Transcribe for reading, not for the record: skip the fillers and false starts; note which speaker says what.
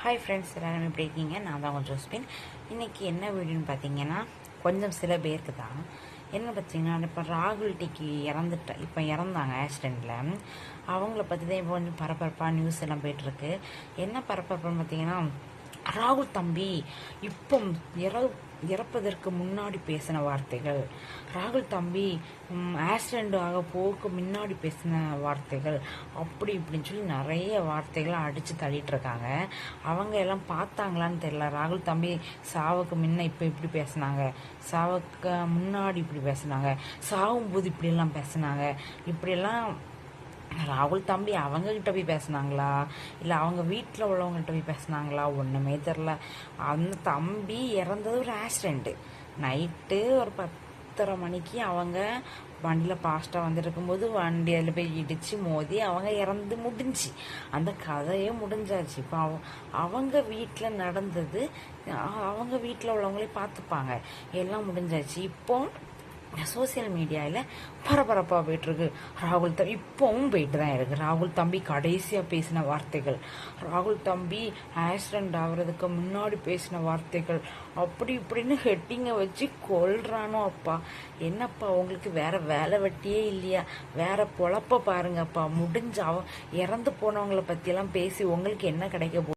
Speaker 1: Hi friends, எல்லாரும் எப்படி இருக்கீங்க? நான் தான் உங்கள் ஜோஸ்பின். இன்றைக்கி என்ன வீடியோன்னு பார்த்தீங்கன்னா, கொஞ்சம் சில பேருக்கு தான் என்ன பார்த்தீங்கன்னா, இப்போ ராகுல் டிக்கி இப்போ இறந்தாங்க ஆக்சிடெண்ட்டில். அவங்கள பற்றி தான் இப்போ கொஞ்சம் பரபரப்பாக நியூஸ் எல்லாம் போய்ட்டுருக்கு. என்ன பரபரப்புன்னு பார்த்தீங்கன்னா, ராகுல் தம்பி இப்போ இறப்பதற்கு முன்னாடி பேசின வார்த்தைகள், ராகுல் தம்பி ஆக்சிடெண்ட் ஆக போக்கு முன்னாடி பேசின வார்த்தைகள், அப்படி இப்படின்னு சொல்லி நிறைய வார்த்தைகளை அடித்து தள்ளிட்டு இருக்காங்க. அவங்க எல்லாம் பார்த்தாங்களான்னு தெரியல. ராகுல் தம்பி சாவுக்கு முன்ன இப்போ இப்படி பேசினாங்க, சாவுக்கு முன்னாடி இப்படி பேசினாங்க, சாகும்போது இப்படியெல்லாம் பேசினாங்க, இப்படியெல்லாம் ராகுல் தம்பி அவங்கக்கிட்ட போய் பேசினாங்களா இல்லை அவங்க வீட்டில் உள்ளவங்கள்ட்ட போய் பேசினாங்களா ஒன்றுமே தெரில. அந்த தம்பி இறந்தது ஒரு ஆக்சிடெண்ட்டு. நைட்டு ஒரு 10:30 மணிக்கு அவங்க வண்டியில் ஃபாஸ்ட்டாக வந்துருக்கும்போது வண்டி அதில் போய் இடித்து மோதி அவங்க இறந்து முடிஞ்சு அந்த கதையே முடிஞ்சாச்சு. இப்போ அவங்க வீட்டில் நடந்தது, அவங்க வீட்டில் உள்ளவங்களே பார்த்துப்பாங்க, எல்லாம் முடிஞ்சாச்சு. இப்போ சோசியல் மீடியாவில் பரபரப்பாக போயிட்டுருக்கு. ராகுல் தம்பி இப்போவும் போயிட்டு தான் இருக்குது. ராகுல் தம்பி கடைசியாக பேசின வார்த்தைகள், ராகுல் தம்பி ஆக்சிடெண்ட் ஆகிறதுக்கு முன்னாடி பேசின வார்த்தைகள், அப்படி இப்படின்னு ஹெட்டிங்கை வச்சு கொள்றானோ. அப்பா என்னப்பா உங்களுக்கு வேற வேலை வெட்டியே இல்லையா? வேற பொழப்ப பாருங்கப்பா. முடிஞ்ச இறந்து போனவங்களை பற்றியெல்லாம் பேசி உங்களுக்கு என்ன கிடைக்க